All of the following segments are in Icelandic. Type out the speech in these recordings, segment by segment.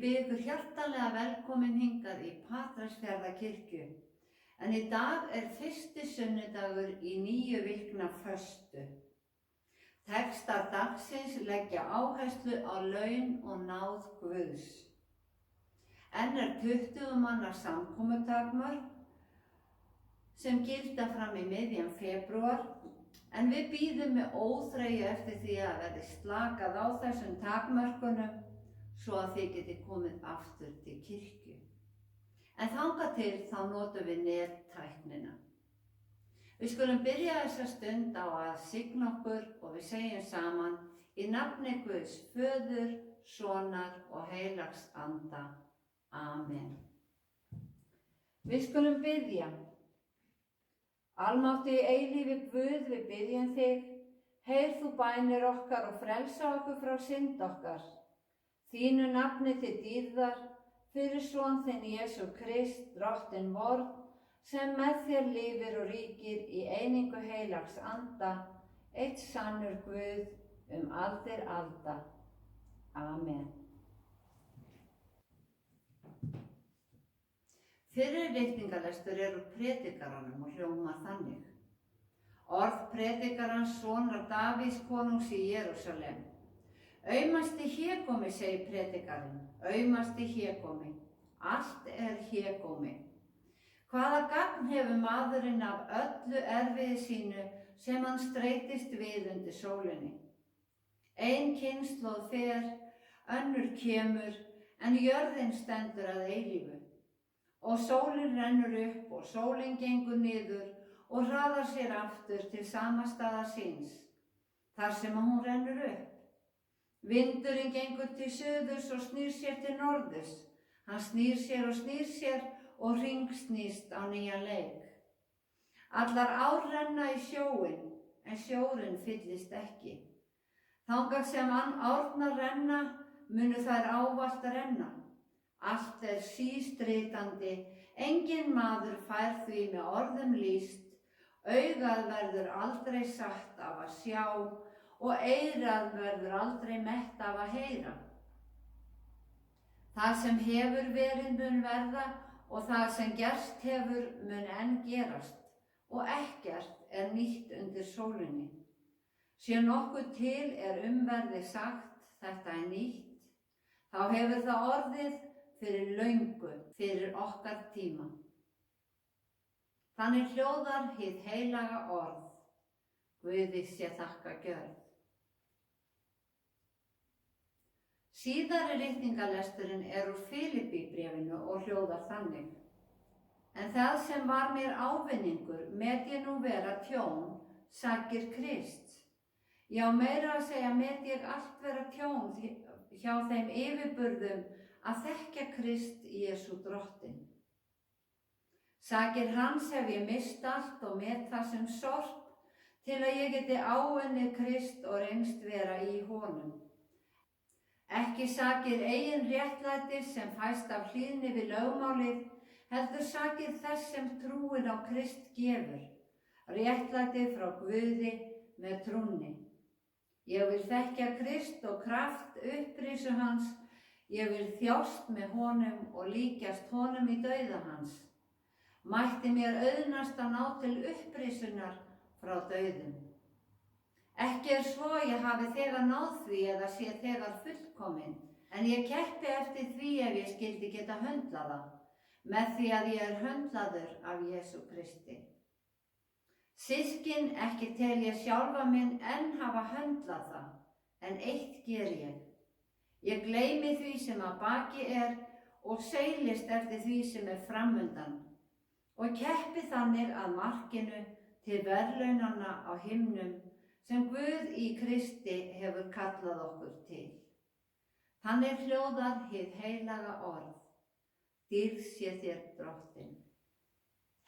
býð ykkur hjartanlega velkomin hingað í Patreksfjarðarkirkju. En í dag fyrsti sunnudagur í 9 vikna föstu. Textar dagsins leggja áherslu á laun og náð Guðs. Enn 20 manna samkomutakmörk sem gilda fram í miðjan febrúar, en við bíðum með óþreyju eftir því að verði slakað á þessum takmörkunum svo að þið geti komið aftur til kirkju. En þangað til þá notum við nettæknina. Við skulum byrja þessa stund á að signa okkur og við segjum saman í nafni Guðs Föður, Sonar og Heilags Anda. Amen. Við skulum biðja. Almáttigi eilífi Guð, við biðjum þig, heyr þú bænir okkar og frelsa okkur frá synd okkar. Þínu nafni til dýrðar, fyrir son þinn Jesú Krist, drottinn vorn, sem með þér lifir og ríkir í einingu heilags anda, eitt sannur Guð aldir alda. Amen. Fyrri ritningalestur úr predikaranum og hljómar þannig. Orð predikarans sonar Davíðs konungs í Jerúsalem. Aumasti hégómi, segir predikarinn, aumasti hégómi. Allt hégómi. Hvaða gagn hefur maðurinn af öllu erfiði sínu sem hann streitist við undir sólinni? Ein kynslóð fer, önnur kemur, en jörðin stendur að eilífu. Og sólin rennur upp og sólin gengur niður og hraðar sér aftur til sama staðar síns, þar sem hún rennur upp. Vindurinn gengur til suðurs og snýr sér til norðurs. Hann snýr sér og hringsnýst á nýjan leik. Allar ár renna í sjóinn, en sjórinn fyllist ekki. Þangað sem árnar renna, munu þær ávallt renna. Allt sístritandi, enginn maður fær því með orðum lýst, augað verður aldrei satt af að sjá og eyrað verður aldrei mett af að heyra. Það sem hefur verið mun verða og það sem gerst hefur mun enn gerast og ekkert nýtt undir sólinni. Sé nokkuð til umverði sagt, þetta nýtt, þá hefur það orðið fyrir löngu, fyrir okkar tíma. Þannig hljóðar hið heilaga orð, Guði sé þakka gjörð. Síðari ritningalesturinn úr Filippíbréfinu og hljóðar þannig. En það sem var mér ávinningur met ég nú vera tjón, sakir Krist. Já, meira að segja met ég allt vera tjón hjá þeim yfirburðum að þekkja Krist Jesú drottinn. Sakir hans hef ég mist allt og met það sem sorp til að ég geti áunnið Krist og reynst vera í honum. Ekki sakir eigin réttlætis sem fæst af hlýðni við lögmálið, heldur sakir þess sem trúin á Krist gefur, réttlæti frá Guði með trúnni. Ég vil þekkja Krist og kraft upprisu hans, ég vil þjást með honum og líkjast honum í dauða hans. Mætti mér auðnast að ná til upprisunar frá dauðum. Ekki svo ég hafi þegar náð því eða sé þegar fullkomin, en ég keppi eftir því ef ég skyldi geta höndlað það, með því að ég höndlaður af Jesú Kristi. Systkin, ekki tel ég sjálfa minn enn hafa höndlað það, en eitt ger ég. Ég gleymi því sem að baki og seilist eftir því sem framundan, og keppi þannig að markinu til verðlaunanna á himnum, sem Guð í Kristi hefur kallað okkur til. Þannig hljóðar hið heilaga orð, dýrð sé þér drottinn.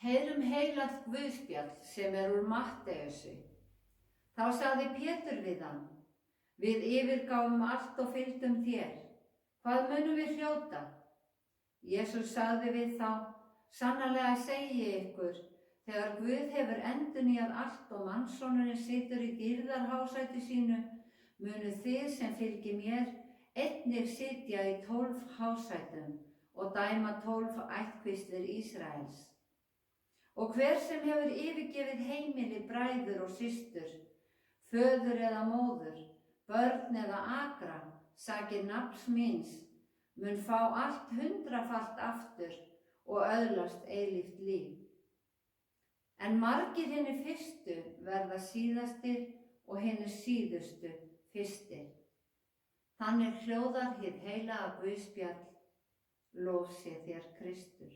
Heyrum heilagt Guðspjall sem úr Matteusi. Þá sagði Pétur við hann, við yfirgáfum allt og fylgdum þér. Hvað munum við hljóta? Jesús sagði við þá, sannarlega segi ég ykkur, þegar Guð hefur endurnýjað allt og mannssonurinn situr í dýrðarhásæti sínu, munu þið sem fylgi mér einnig sitja í 12 hásætum og dæma 12 ættkvíslir Ísraels. Og hver sem hefur yfirgefið heimili, bræður og systur, föður eða móður, börn eða akra, sakir nafns míns, mun fá allt 100-falt aftur og öðlast eilíft líf. En margir hinir fyrstu verða síðastir og hinir síðustu fyrstir. Þannig hljóðar hið heilaga guðspjall, lof sé þér Kristur.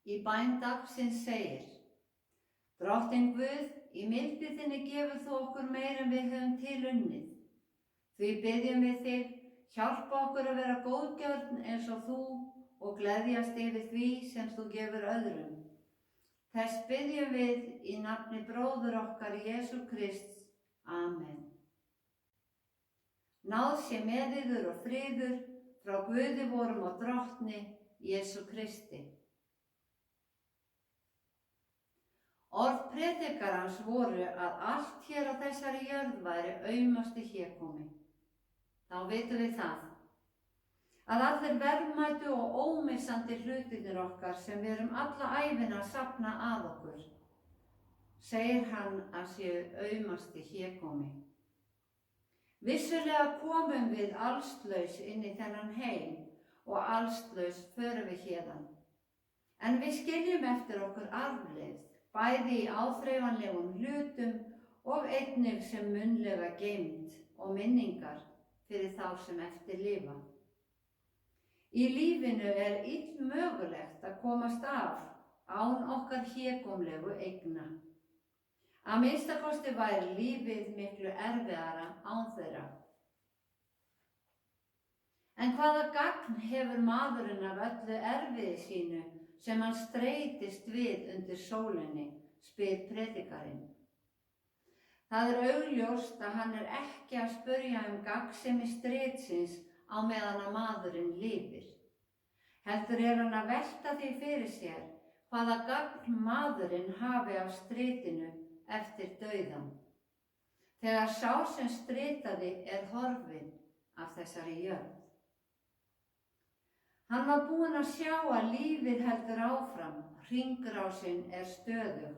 Í bæn dagsins segir: Drottinn Guð, í mildi þinni gefur þú okkur meira en við höfum til unnið. Því biðjum við þig, hjálpa okkur að vera góðgjörn eins og þú og gleðjast yfir því sem þú gefur öðrum. Þess biðjum við í nafni bróður okkar Jesú Krists. Amen. Náð sé með yður og friður frá Guði vorum og Drottni Jesú Kristi. Orð predikarans voru að allt hér á þessari jörð væri aumasti hégómi. Þá vitum við það, að allir verðmætu og ómissandi hlutirnir okkar sem við erum alla ævina að safna að okkur, segir hann að séu aumasti hégómi. Vissulega komum við allslaus inn í þennan heim og allslaus förum við héðan. En við skiljum eftir okkur arfleifð, bæði í áþreifanlegum hlutum og einnig sem munnlega geymd og minningar fyrir þá sem eftir lifa. Í lífinu er illmögulegt að komast af án okkar hégómlegu eigna. Að minnsta kosti væri lífið miklu erfiðara án þeirra. En hvaða gagn hefur maðurinn af öllu erfiði sínu sem hann streitist við undir sólinni, spyr predikarinn. Það er augljóst að hann er ekki að spyrja gagnsemi stritsins á meðan að maðurinn lifir. Heldur er hann að velta því fyrir sér hvaða gagn maðurinn hafi af stritinu eftir dauðan, þegar sá sem stritaði er horfinn af þessari jörð. Hann var búinn að sjá að lífið heldur áfram, hringrásin er stöðug.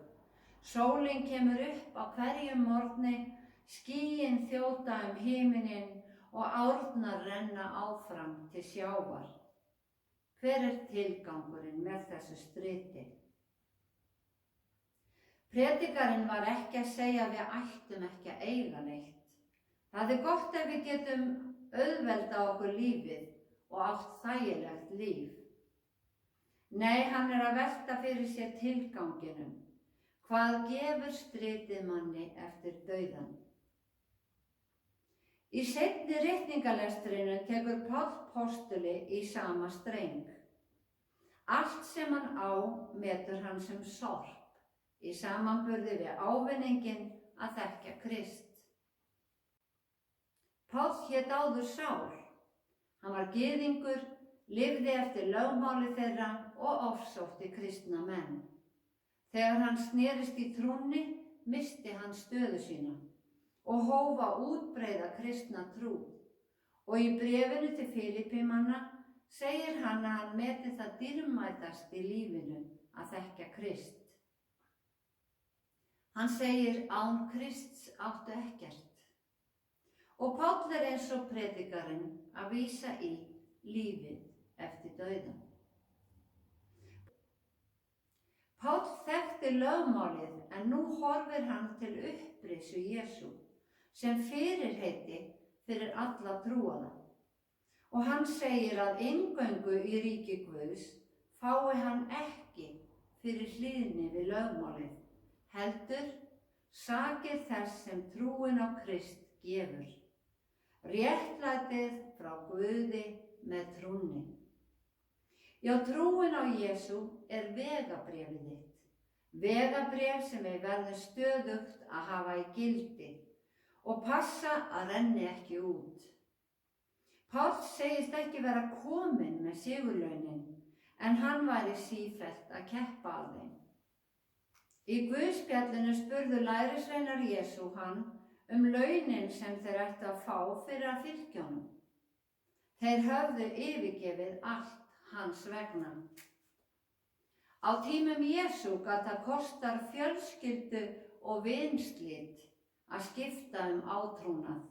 Sólin kemur upp á hverjum morgni, skýin þjóta himininn og árnar renna áfram til sjávar. Hver er tilgangurinn með þessu striti? Predikarinn var ekki að segja að við ættum ekki að eiga neitt. Það er gott ef við getum auðvelda okkur lífið og átt þægilegt líf. Nei, hann er að velta fyrir sér tilganginum. Hvað gefur stritið manni eftir dauðan? Í seinni ritningalestrinum tekur Páll postuli í sama streng. Allt sem hann á metur hann sem sorp, í samanburði við ávinninginn að þekkja Krist. Páll hét áður Sál. Hann var gyðingur, lifði eftir lögmáli þeirra og ofsótti kristna menn. Þegar hann snerist í trúnni, missti hann stöðu sína og hóf að útbreiða kristna trú. Og í bréfinu til Filippímanna segir hann að hann meti það dýrmætast í lífinu að þekkja Krist. Hann segir án Krists áttu ekkert. Og Páll er eins og predikarinn að vísa í lífið eftir dauðan. Páll þekkti lögmálið en nú horfir hann til upprisu Jesú sem fyrirheiti fyrir alla trúaða. Og hann segir að inngöngu í ríki Guðs fái hann ekki fyrir hlýðni við lögmálið, heldur sakir þess sem trúin á Krist gefur. Réttlætið frá Guði með trúnni. Já, trúin á Jesú er vegabréfið þitt. Vegabréf sem við verðum stöðugt að hafa í gildi og passa að renni ekki út. Páll segist ekki vera kominn með sigurlaunin, en hann væri sífellt að keppa að þeim. Í Guðspjallinu spurðu lærisveinar Jesú hann launin sem þeir ættu að fá fyrir að fylgja honum. Þeir höfðu yfirgefið allt hans vegna. Á tímum Jesú gat það kostar fjölskyldu og vinslit að skipta átrúnað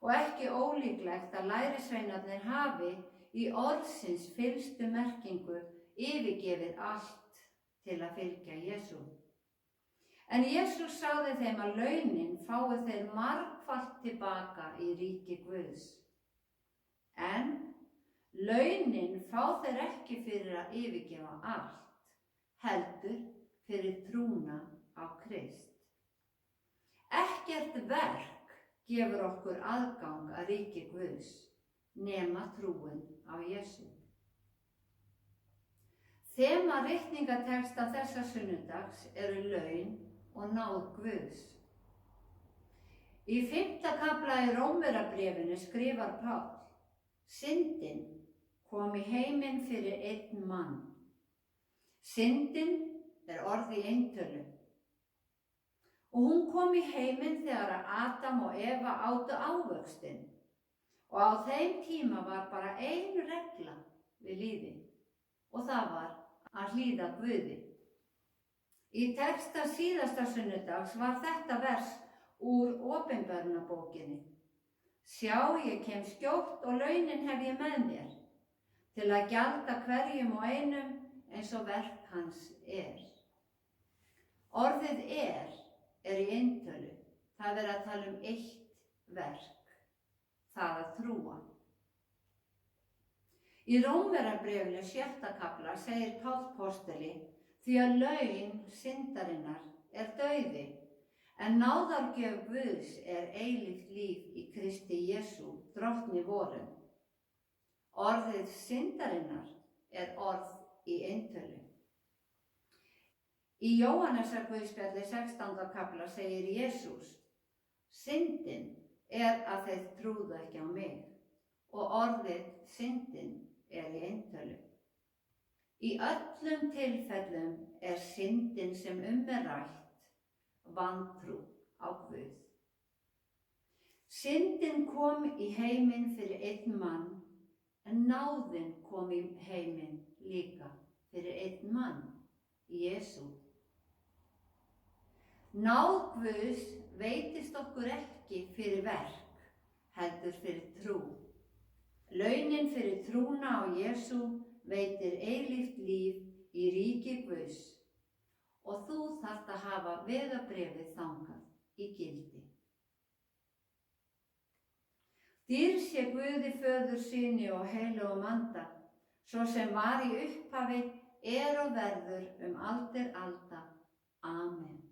og ekki ólíklegt að lærisveinarnir hafi í orðsins fyllstu merkingu yfirgefið allt til að fylgja Jesú. En Jesús sagði þeim að launin fái þeir margfalt tilbaka í ríki Guðs. En launin fá þeir ekki fyrir að yfirgefa allt, heldur fyrir trúna á Krist. Ekkert verk gefur okkur aðgang að ríki Guðs nema trúin á Jesú. Þema ritningatexta þessa sunnudags eru laun og náð Guðs. Í 5. kafla í Rómverjabréfinu skrifar Páll: Syndin kom í heiminn fyrir einn mann. Syndin er orð í eintölu. Og hún kom í heiminn þegar Adam og Eva átu ávöxtinn. Og á þeim tíma var bara ein regla við lífi. Og það var að hlýða Guði. Í texta síðasta sunnudags var þetta vers úr Opinberunarbókinni. Sjá, ég kem skjótt og launin hef ég með mér, til að gjalda hverjum og einum eins og verk hans er. Orðið er í eintölu. Það er að tala eitt verk, það að trúa. Í Rómverjabréfinu 6. kafla segir Páll postuli: því að laun syndarinnar er dauði, en náðargjöf Guðs er eilíft líf í Kristi Jesú, drottni vorum. Orðið syndarinnar er orð í eintölu. Í Jóhannesarguðspjalli 16. kafla segir Jesús: syndin er að þeir trúðu ekki á mig, og orðið syndin er í eintölu. Í öllum tilfellum er syndin sem er rætt vantrú á Guð. Syndin kom í heiminn fyrir einn mann, en náðin kom í heiminn líka fyrir einn mann, Jesú. Náð Guðs veitist okkur ekki fyrir verk, heldur fyrir trú. Launin fyrir trúna á Jesú veitir eilíft líf í ríki Guðs, og þú þarft að hafa vegabréfið þangað í gildi. Dýr sé Guði Föður, Syni og heilögum anda, svo sem var í upphafi, er og verður aldir alda. Amen.